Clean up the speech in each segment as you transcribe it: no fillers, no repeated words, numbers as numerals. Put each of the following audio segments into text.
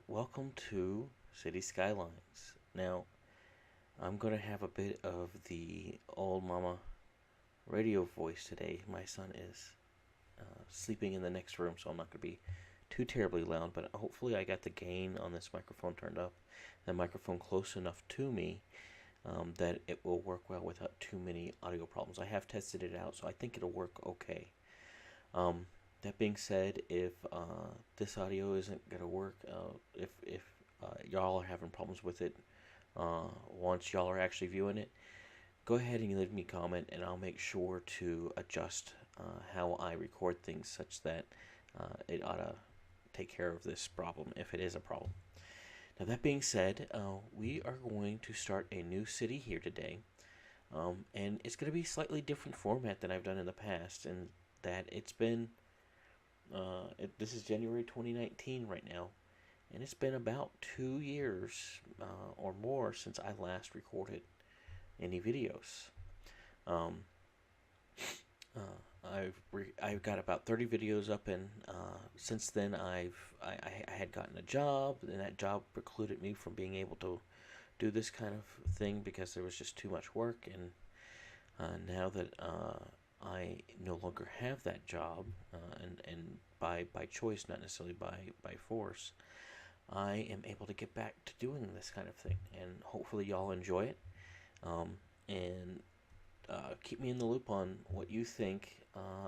welcome to City Skylines. Now, I'm going to have a bit of the old mama radio voice today. My son is sleeping in the next room, so I'm not going to be too terribly loud, but hopefully I got the gain on this microphone turned up, the microphone close enough to me that it will work well without too many audio problems. I have tested it out, so I think it'll work okay. Um, that being said, if this audio isn't gonna work, if y'all are having problems with it, once y'all are actually viewing it, go ahead and leave me a comment, and I'll make sure to adjust how I record things such that it ought to take care of this problem if it is a problem. Now that being said, we are going to start a new city here today, and it's going to be a slightly different format than I've done in the past, and that it's been this is January 2019 right now, and it's been about 2 years or more since I last recorded any videos. Um, I've got about 30 videos up, and since then I had gotten a job, and that job precluded me from being able to do this kind of thing because there was just too much work. And now that I no longer have that job, and by choice, not necessarily by force, I am able to get back to doing this kind of thing, and hopefully y'all enjoy it. And keep me in the loop on what you think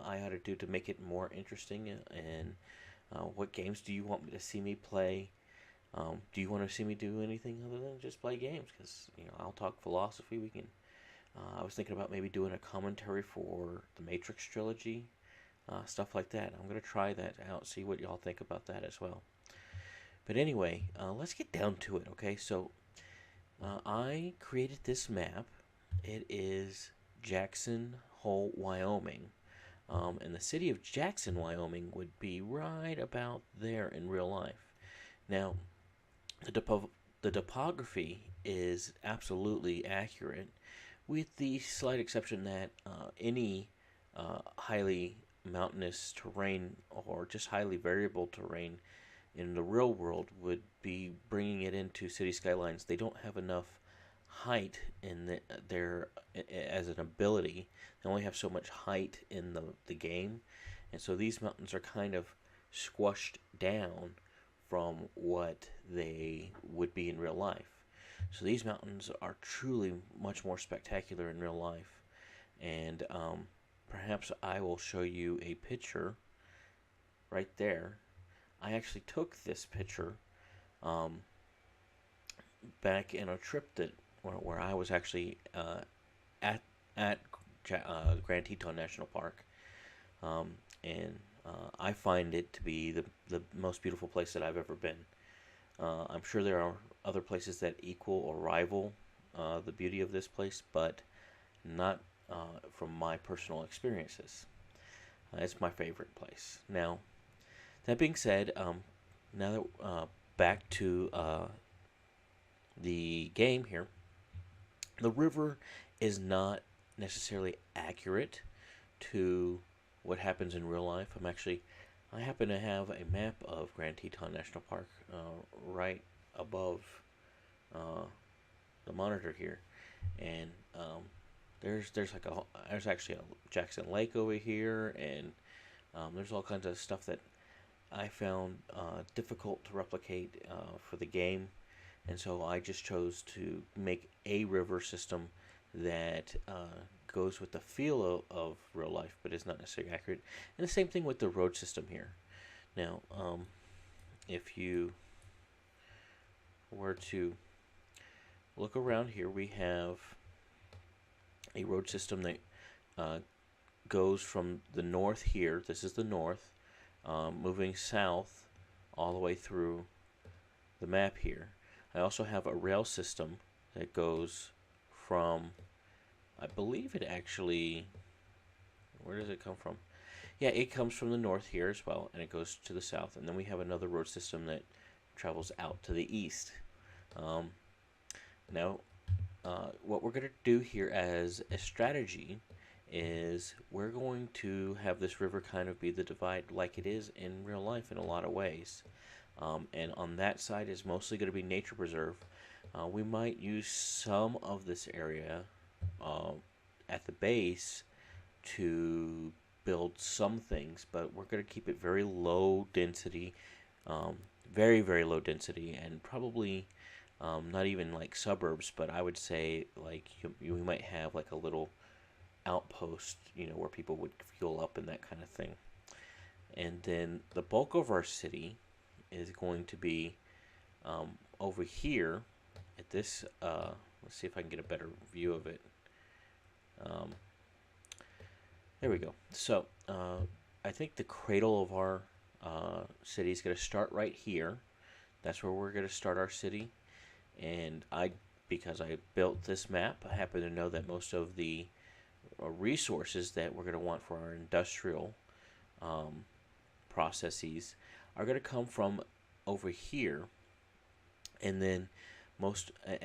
I ought to do to make it more interesting, and what games do you want me to see me play? Do you want to see me do anything other than just play games? Because I'll talk philosophy. We can. I was thinking about maybe doing a commentary for the Matrix trilogy, stuff like that. I'm gonna try that out, see what y'all think about that as well. But anyway, let's get down to it. Okay, so I created this map. It is Jackson Hole, Wyoming. And the city of Jackson, Wyoming would be right about there in real life. Now, the topography is absolutely accurate, with the slight exception that any highly mountainous terrain or just highly variable terrain in the real world would be bringing it into City Skylines. They don't have enough height in their as an ability. They only have so much height in the game, and so these mountains are kind of squashed down from what they would be in real life. So these mountains are truly much more spectacular in real life, and perhaps I will show you a picture right there. I actually took this picture back in a trip that where I was actually at Grand Teton National Park, and I find it to be the most beautiful place that I've ever been. I'm sure there are other places that equal or rival the beauty of this place, but not from my personal experiences. It's my favorite place. Now, that being said, now that back to the game here, the river is not necessarily accurate to what happens in real life. I happen to have a map of Grand Teton National Park right above the monitor here, and there's actually a Jackson Lake over here, and there's all kinds of stuff that I found difficult to replicate for the game, and so I just chose to make a river system that goes with the feel of real life, but is not necessarily accurate. And the same thing with the road system here. Now, if you were to look around here, we have a road system that goes from the north here. This is the north, moving south all the way through the map here. I also have a rail system that goes from, I believe it actually, where does it come from? Yeah, it comes from the north here as well, and it goes to the south. And then we have another road system that travels out to the east. Now, what we're going to do here as a strategy is we're going to have this river kind of be the divide like it is in real life in a lot of ways. And on that side is mostly going to be nature preserve. We might use some of this area uh, at the base to build some things, but we're going to keep it very low density, um, very, very low density, and probably not even like suburbs, but I would say like we might have like a little outpost, where people would fuel up and that kind of thing. And then the bulk of our city is going to be over here at this. Let's see if I can get a better view of it. Um, there we go. So I think the cradle of our city is going to start right here. That's where we're going to start our city. And because I built this map, I happen to know that most of the resources that we're going to want for our industrial um, processes are going to come from over here, and then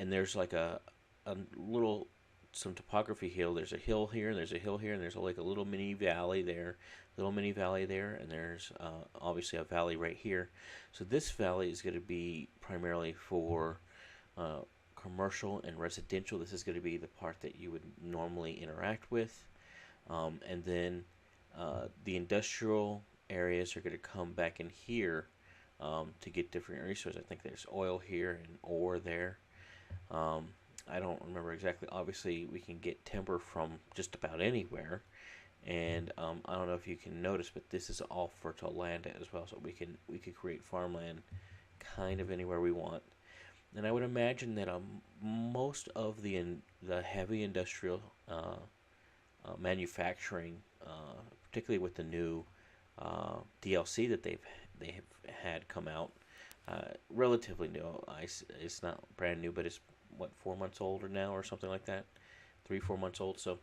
there's like a little some topography hill. There's a hill here, and there's a hill here, and there's like a little mini valley there, and there's obviously a valley right here. So this valley is going to be primarily for uh, commercial and residential. This is going to be the part that you would normally interact with, and then the industrial areas are going to come back in here to get different resources. I think there's oil here and ore there. Um, I don't remember exactly. Obviously, we can get timber from just about anywhere, and I don't know if you can notice, but this is all fertile land as well. So we could create farmland kind of anywhere we want. And I would imagine that most of the heavy industrial manufacturing, particularly with the new DLC that they have had come out, relatively new. It's not brand new, but it's what 4 months older now or something like that, 3 4 months old. So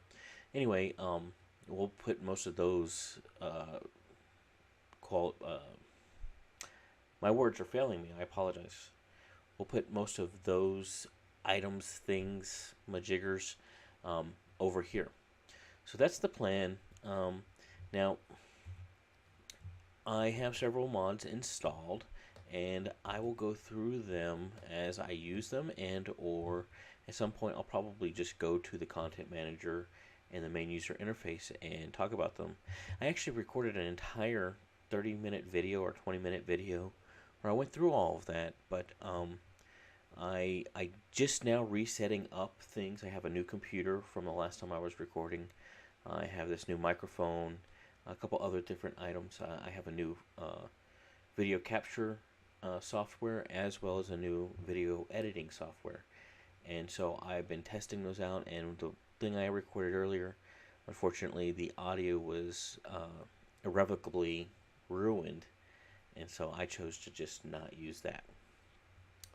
anyway, we'll put most of those qual. My words are failing me. I apologize. We'll put most of those items, things, majiggers, over here. So that's the plan. Now, I have several mods installed, and I will go through them as I use them, and or at some point I'll probably just go to the content manager and the main user interface and talk about them. I actually recorded an entire 30-minute video or 20-minute video where I went through all of that, but I just now resetting up things. I have a new computer from the last time I was recording. I have this new microphone, a couple other different items. I have a new video capture software as well as a new video editing software. And so I've been testing those out, and the thing I recorded earlier, unfortunately the audio was irrevocably ruined, and so I chose to just not use that.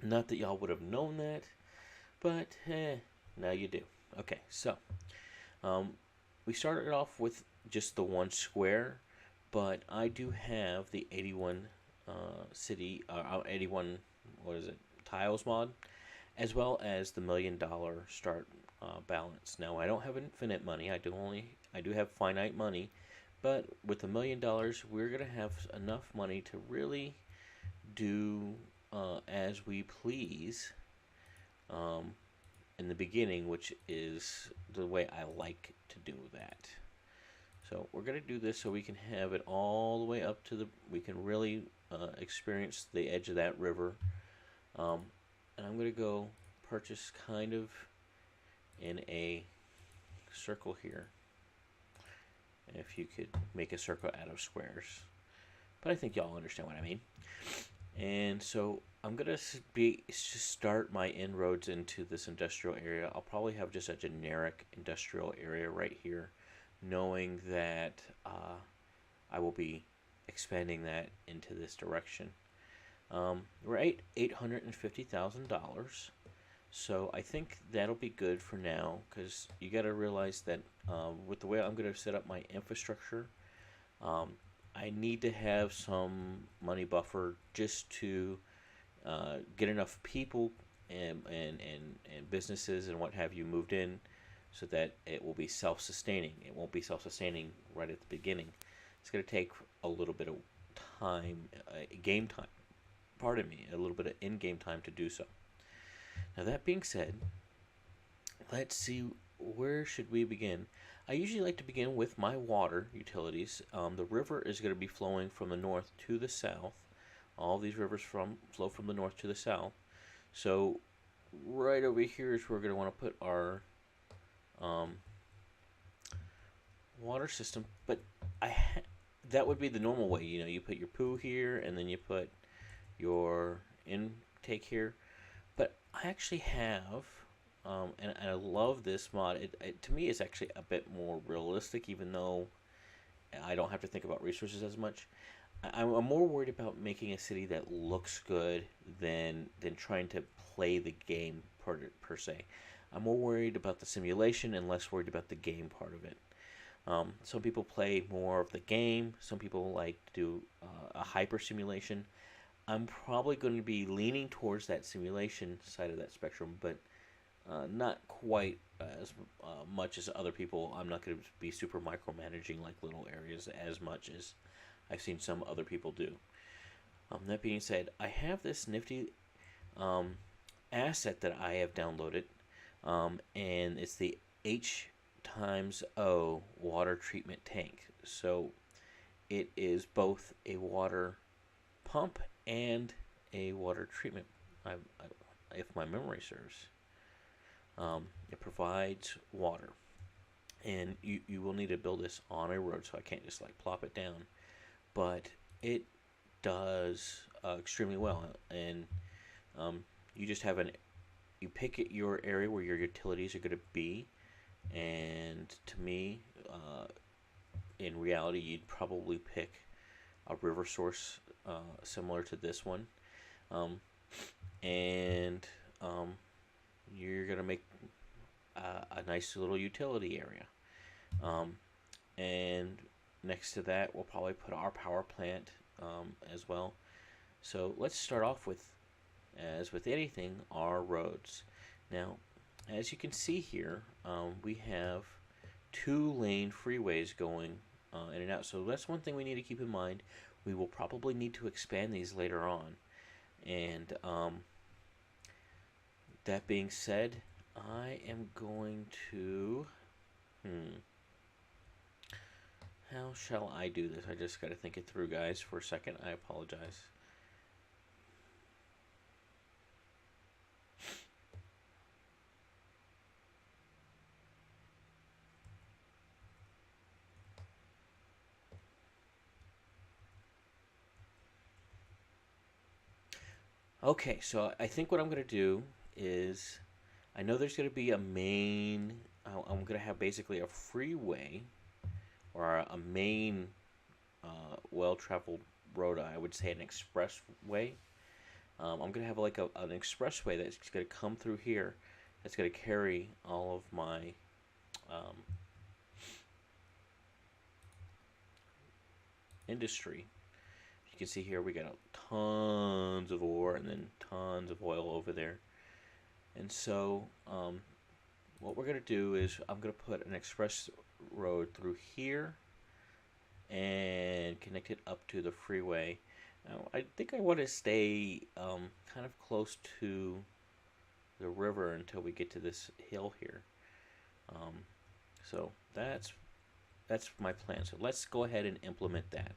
Not that y'all would have known that, but now you do. Okay, so we started off with just the one square, but I do have the 81 city, 81, what is it, tiles mod, as well as the $1,000,000 start balance. Now I don't have infinite money. I do have finite money, but with $1,000,000, we're gonna have enough money to really do as we please in the beginning, which is the way I like to do that. So we're going to do this so we can have it all the way up to we can really experience the edge of that river. And I'm going to go purchase kind of in a circle here. If you could make a circle out of squares. But I think y'all understand what I mean. And so I'm going to start my inroads into this industrial area. I'll probably have just a generic industrial area right here, knowing that I will be expanding that into this direction. We're at $850,000. So I think that'll be good for now, because you got to realize that with the way I'm going to set up my infrastructure, I need to have some money buffer just to get enough people and businesses and what have you moved in, so that it will be self-sustaining. It won't be self-sustaining right at the beginning. It's going to take a little bit of time, game time. pardon me, a little bit of in-game time to do so. Now that being said, let's see, where should we begin? I usually like to begin with my water utilities. The river is going to be flowing from the north to the south. All these rivers flow from the north to the south. So right over here is where we're going to want to put our um, water system. But that would be the normal way. You know, you put your poo here, and then you put your intake here. But I actually have, and I love this mod. To me, it's actually a bit more realistic, even though I don't have to think about resources as much. I'm more worried about making a city that looks good than trying to play the game per se. I'm more worried about the simulation and less worried about the game part of it. Some people play more of the game. Some people like to do a hyper simulation. I'm probably going to be leaning towards that simulation side of that spectrum, but not quite as much as other people. I'm not going to be super micromanaging like little areas as much as I've seen some other people do. That being said, I have this nifty asset that I have downloaded, and it's the H times O water treatment tank. So it is both a water pump and a water treatment, if my memory serves. It provides water, and you will need to build this on a road, so I can't just like plop it down, but it does extremely well. And you just have you pick your area where your utilities are going to be, and to me, in reality, you'd probably pick a river source similar to this one, and you're going to make a nice little utility area. And next to that, we'll probably put our power plant as well. So let's start off with, as with anything, our roads. Now, as you can see here, we have 2-lane freeways going in and out. So that's one thing we need to keep in mind. We will probably need to expand these later on. And that being said, I am going to... How shall I do this? I just got to think it through, guys, for a second. I apologize. Okay, so I think what I'm going to do is, I know there's going to be a main, I'm going to have basically a freeway, or a main well-traveled road, I would say an expressway. I'm going to have like an expressway that's going to come through here, that's going to carry all of my industry. You can see here we got tons of ore and then tons of oil over there. And so what we're going to do is I'm going to put an express road through here and connect it up to the freeway. Now, I think I want to stay kind of close to the river until we get to this hill here. So that's my plan. So let's go ahead and implement that.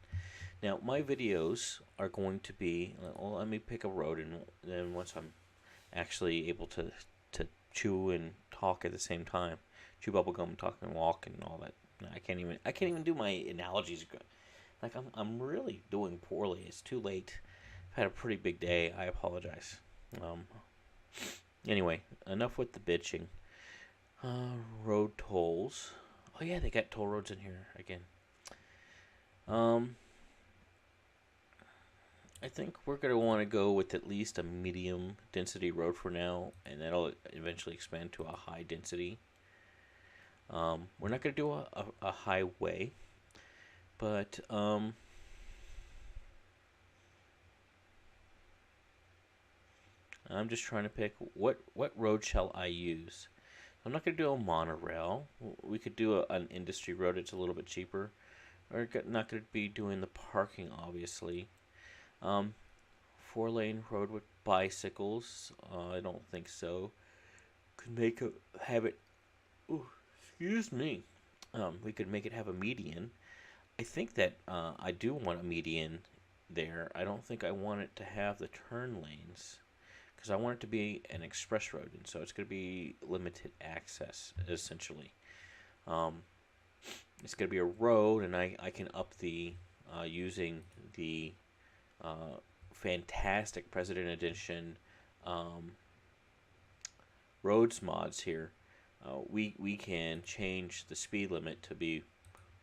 Now, my videos are going to be, well, let me pick a road, and then once I'm actually able to chew and talk at the same time, chew bubblegum, talk and walk and all that. I can't even do my analogies good. Like I'm really doing poorly. It's too late. I've had a pretty big day. I apologize. Anyway, enough with the bitching. Road tolls. Oh yeah, they got toll roads in here again. I think we're going to want to go with at least a medium density road for now, and that'll eventually expand to a high density. We're not going to do a highway, but I'm just trying to pick what road shall I use. I'm not going to do a monorail. We could do an industry road. It's a little bit cheaper. We're not going to be doing the parking, obviously. 4-lane road with bicycles. I don't think so. Could make a have it. Ooh, excuse me. We could make it have a median. I think that I do want a median there. I don't think I want it to have the turn lanes because I want it to be an express road, and so it's going to be limited access essentially. Um, it's going to be a road, and I can up the using the uh, fantastic President Edition um, roads mods here. We can change the speed limit to be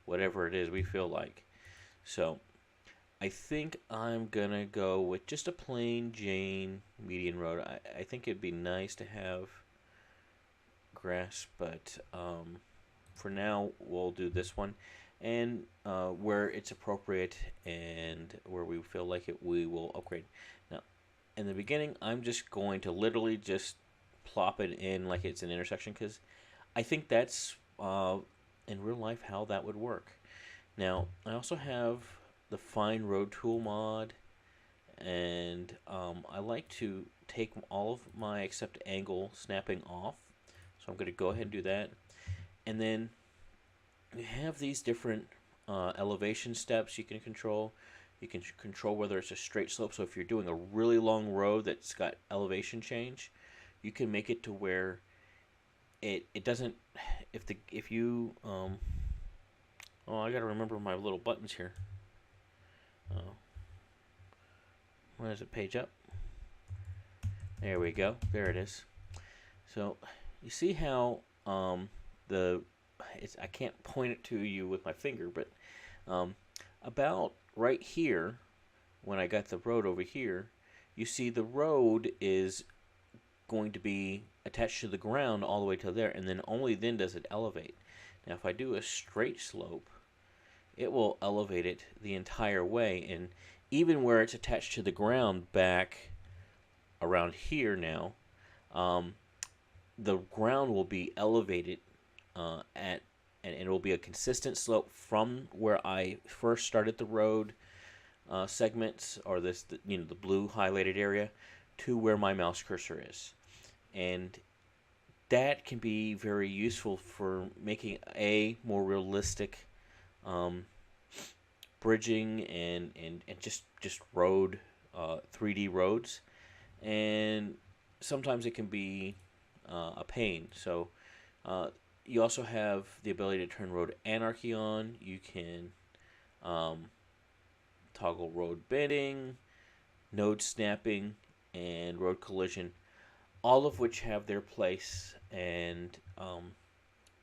whatever it is we feel like. So I think I'm gonna go with just a plain Jane median road. I think it'd be nice to have grass, but for now we'll do this one, and where it's appropriate and where we feel like it, we will upgrade. Now, in the beginning, I'm just going to literally just plop it in like it's an intersection because I think that's in real life how that would work. Now, I also have the Fine Road Tool mod, and I like to take all of my except angle snapping off. So I'm going to go ahead and do that. And then you have these different elevation steps you can control. You can control whether it's a straight slope. So if you're doing a really long road that's got elevation change, you can make it to where it doesn't, if you oh, I gotta remember my little buttons here. Where is it? Page up. There we go. There it is. So you see how I can't point it to you with my finger, but about right here, when I got the road over here, you see the road is going to be attached to the ground all the way to there, and then only then does it elevate. Now if I do a straight slope, it will elevate it the entire way, and even where it's attached to the ground back around here now, the ground will be elevated and it will be a consistent slope from where I first started the road segments, or the blue highlighted area, to where my mouse cursor is. And that can be very useful for making a more realistic bridging and just road 3D roads. And sometimes it can be a pain. So you also have the ability to turn road anarchy on. You can toggle road bending, node snapping, and road collision, all of which have their place, and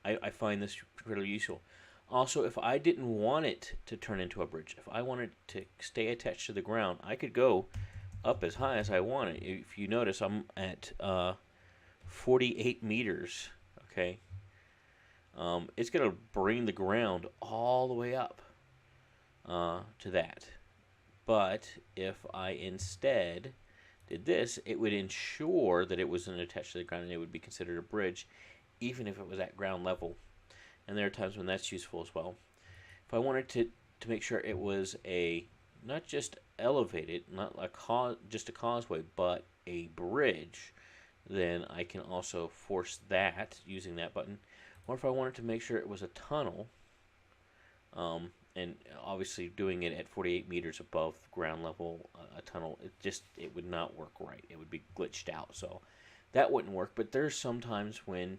I find this pretty useful. Also, if I didn't want it to turn into a bridge, if I wanted to stay attached to the ground, I could go up as high as I wanted. If you notice, I'm at 48 meters, okay? It's going to bring the ground all the way up to that. But if I instead did this, it would ensure that it wasn't attached to the ground and it would be considered a bridge, even if it was at ground level. And there are times when that's useful as well. If I wanted to make sure it was not just elevated, not just a causeway, but a bridge, then I can also force that using that button. Or if I wanted to make sure it was a tunnel, and obviously doing it at 48 meters above ground level, a tunnel, it would not work right. It would be glitched out, so that wouldn't work. But there's sometimes when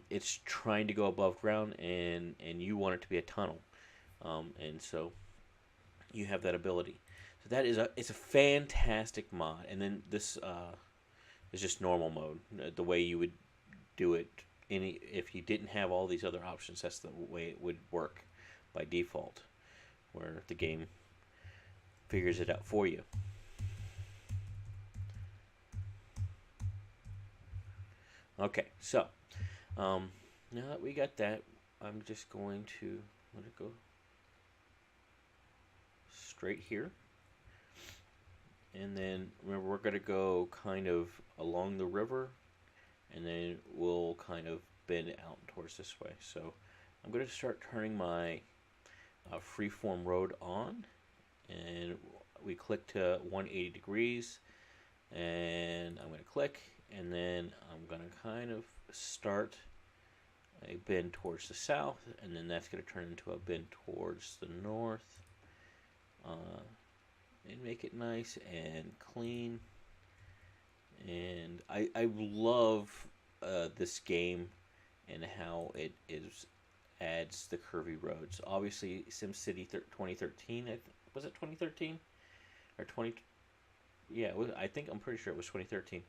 it's trying to go above ground and you want it to be a tunnel, and so you have that ability. So it's a fantastic mod. And then this is just normal mode, the way you would do it if you didn't have all these other options. That's the way it would work by default, where the game figures it out for you. Okay, so now that we got that, I'm just going to let it go straight here. And then remember, we're going to go kind of along the river, and then we'll kind of bend out towards this way. So I'm going to start turning my freeform road on, and we click to 180 degrees, and I'm going to click, and then I'm going to kind of start a bend towards the south, and then that's going to turn into a bend towards the north, and make it nice and clean. And I love this game and how it adds the curvy roads. Obviously, SimCity 2013, was it 2013 or 20? Yeah, I think I'm pretty sure it was 2013.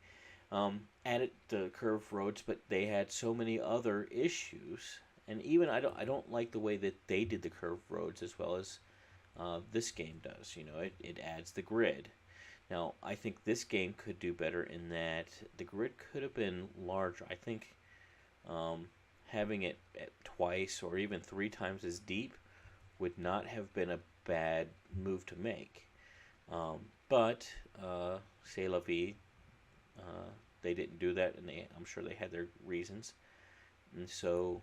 Added the curved roads, but they had so many other issues. And even I don't like the way that they did the curved roads as well as this game does. You know, it adds the grid. Now, I think this game could do better in that the grid could have been larger. I think having it at twice or even 3 times as deep would not have been a bad move to make. But c'est la vie. They didn't do that, and I'm sure they had their reasons. And so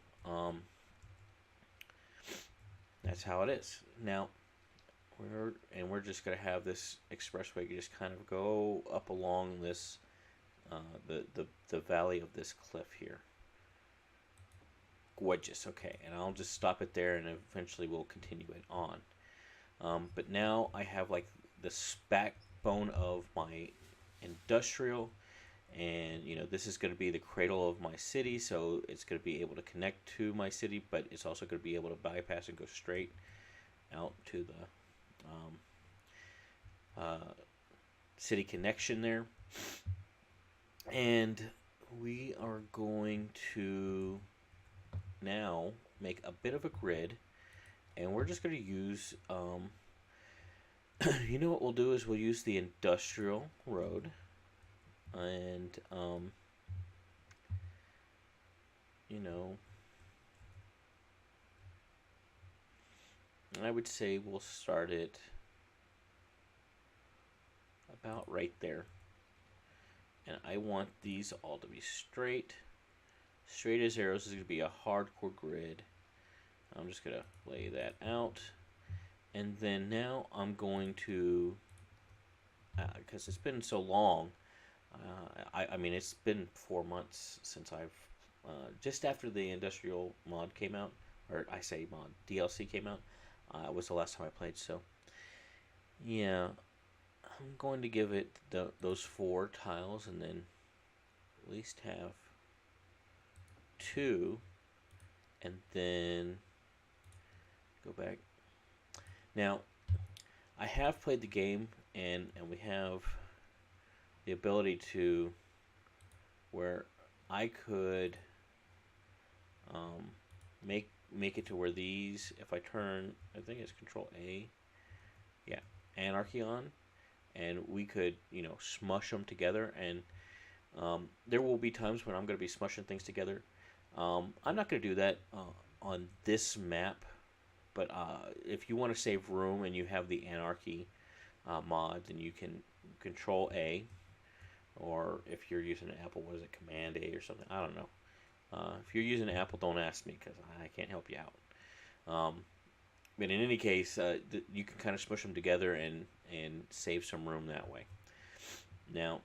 that's how it is. Now, we're just going to have this expressway just kind of go up along this the valley of this cliff here. Gorgeous. Okay, and I'll just stop it there, and eventually we'll continue it on. But now I have like the backbone of my industrial, and you know, this is going to be the cradle of my city, so it's going to be able to connect to my city, but it's also going to be able to bypass and go straight out to the city connection there. And we are going to now make a bit of a grid, and we're just going to use you know what we'll do is we'll use the industrial road, and you know, I would say we'll start it about right there. And I want these all to be straight as arrows. This is going to be a hardcore grid. I'm just going to lay that out. And then now I'm going to, because it's been so long, I mean, it's been 4 months since I've, just after the industrial mod came out, or I say mod, DLC came out, was the last time I played. So yeah, I'm going to give it those 4 tiles, and then at least have 2, and then go back. Now, I have played the game, and we have the ability to where I could make it to where these, if I turn, I think it's Control A, yeah, Anarchy on, and we could, you know, smush them together. And there will be times when I'm going to be smushing things together. I'm not going to do that on this map, but if you want to save room and you have the Anarchy mod, then you can Control A, or if you're using an Apple, what is it, Command A or something? I don't know. If you're using Apple, don't ask me because I can't help you out. But in any case, you can kind of smush them together and save some room that way. Now,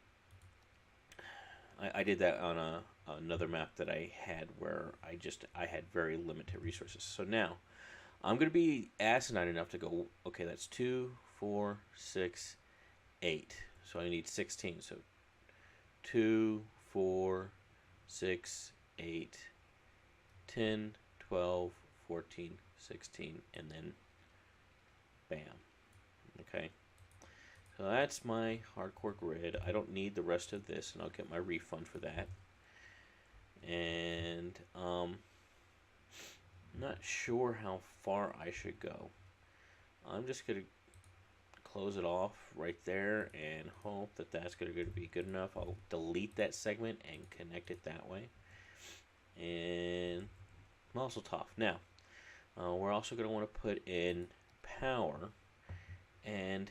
I did that on another map that I had where I had very limited resources. So now I'm going to be asinine enough to go, okay, that's 2, 4, 6, 8. So I need 16. So 2, 4, 6, 8, 10, 12, 14, 16, and then bam. Okay. So that's my hardcore grid. I don't need the rest of this, and I'll get my refund for that. And I'm not sure how far I should go. I'm just going to close it off right there and hope that that's going to be good enough. I'll delete that segment and connect it that way. And Mazel Tov. Now, we're also going to want to put in power, and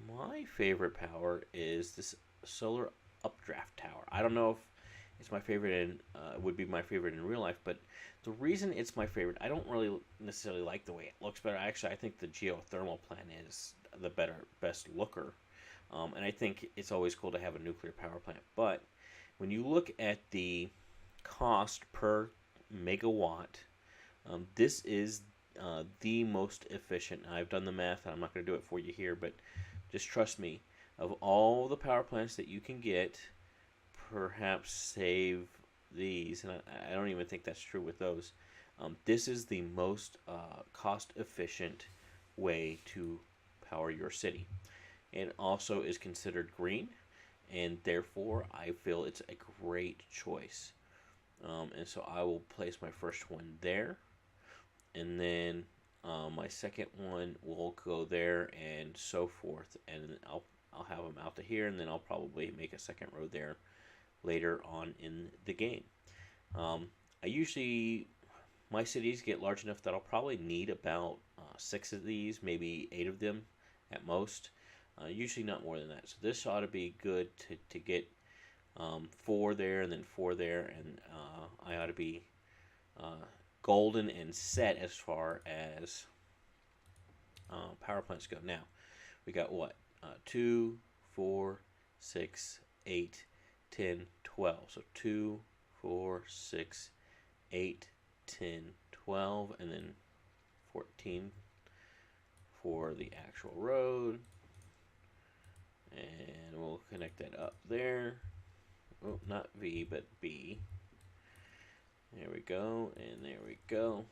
my favorite power is this solar updraft tower. I don't know if it's my favorite in would be my favorite in real life, but the reason it's my favorite, I don't really necessarily like the way it looks, but actually I think the geothermal plan is the best looker. And I think it's always cool to have a nuclear power plant. But when you look at the cost per megawatt, this is the most efficient. I've done the math, and I'm not going to do it for you here, but just trust me. Of all the power plants that you can get, perhaps save these, and I don't even think that's true with those. This is the most cost efficient way to power your city. It also is considered green, and therefore I feel it's a great choice. And so I will place my first one there, and then my second one will go there, and so forth. And I'll have them out to here, and then I'll probably make a second row there later on in the game. I usually, my cities get large enough that I'll probably need about 6 of these, maybe 8 of them at most. Usually not more than that. So this ought to be good to get 4 there and then 4 there, and I ought to be golden and set as far as power plants go. Now, we got what? 2, 4, 6, 8, 10, 12. So 2, 4, 6, 8, 10, 12, and then 14 for the actual road. And we'll connect that up there. Oh, not V, but B. There we go, and there we go.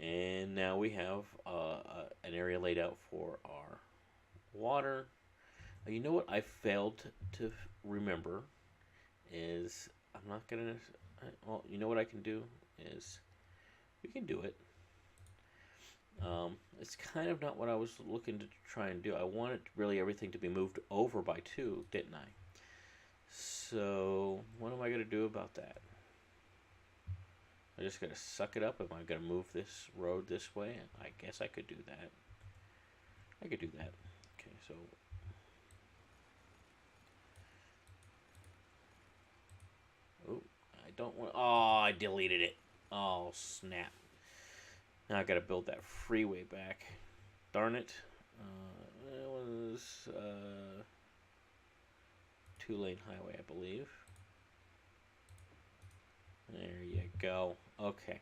And now we have an area laid out for our water. You know what I failed to remember is I'm not going to... Well, you know what I can do is we can do it. It's kind of not what I was looking to try and do. I wanted really everything to be moved over by 2, didn't I? So what am I going to do about that? I just got to suck it up. Am I going to move this road this way? I guess I could do that. I could do that. Okay, so... Oh, I don't want... Oh, I deleted it. Oh, snap. Now I got to build that freeway back. Darn it. It was 2-lane highway, I believe. There you go. Okay.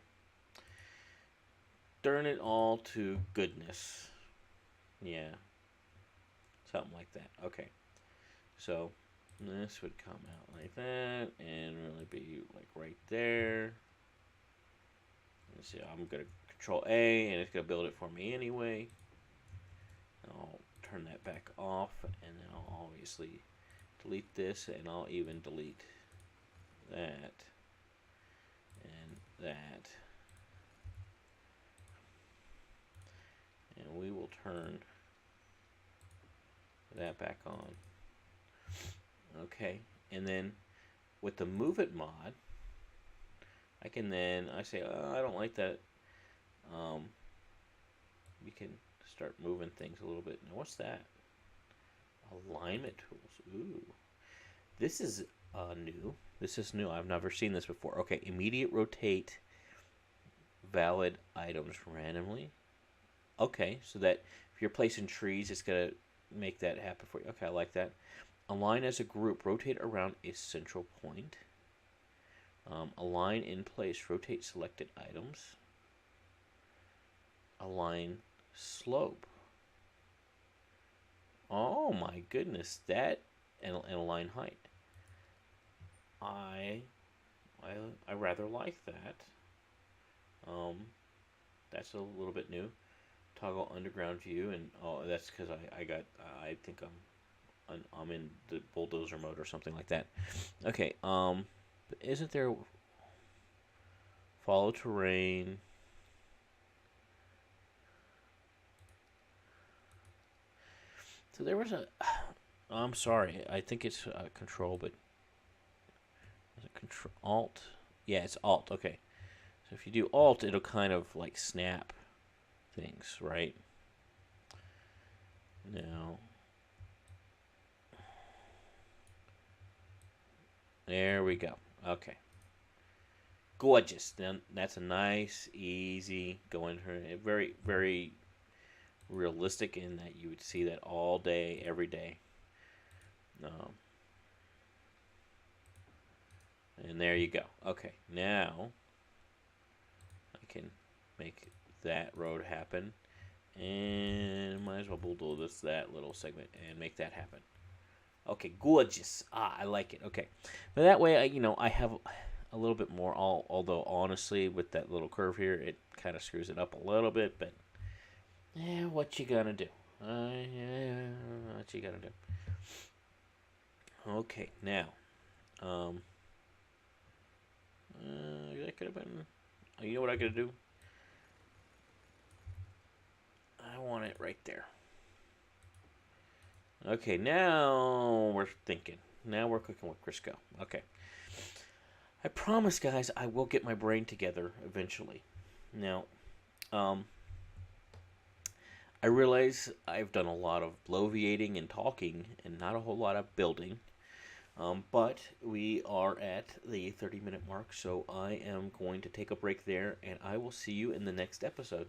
Darn it all to goodness. Yeah. Something like that. Okay. So this would come out like that and really be like right there. Let's see, I'm going to Control A, and it's going to build it for me anyway. And I'll turn that back off, and then I'll obviously delete this, and I'll even delete that and that. And we will turn that back on. Okay, and then with the Move It mod, I can then, I say, oh, I don't like that. You can start moving things a little bit. Now, what's that? Alignment tools. Ooh. This is new. This is new. I've never seen this before. Okay, immediate rotate valid items randomly. Okay, so that if you're placing trees, it's going to make that happen for you. Okay, I like that. Align as a group. Rotate around a central point. Align in place. Rotate selected items. Align slope. Oh my goodness, that and align height. I rather like that. That's a little bit new. Toggle underground view, and oh, that's because I think I'm in the bulldozer mode or something like that. Okay. But isn't there follow terrain? So there was a... I'm sorry. I think it's control, but... Is it control? Alt? Yeah, it's alt. Okay. So if you do alt, it'll kind of like snap things, right? Now... There we go. Okay. Gorgeous. Then that's a nice, easy going. Very, very realistic in that you would see that all day, every day. And there you go. Okay, now I can make that road happen, and might as well bulldoze that little segment and make that happen. Okay, gorgeous. I like it. Okay, but that way, I have a little bit more. Although honestly, with that little curve here, it kind of screws it up a little bit. But yeah, what you gonna do? What you gonna do? Okay, now, that could have been. You know what I gotta do? I want it right there. Okay, now we're thinking. Now we're cooking with Crisco. Okay. I promise, guys, I will get my brain together eventually. Now, I realize I've done a lot of bloviating and talking and not a whole lot of building. But we are at the 30-minute mark, so I am going to take a break there, and I will see you in the next episode.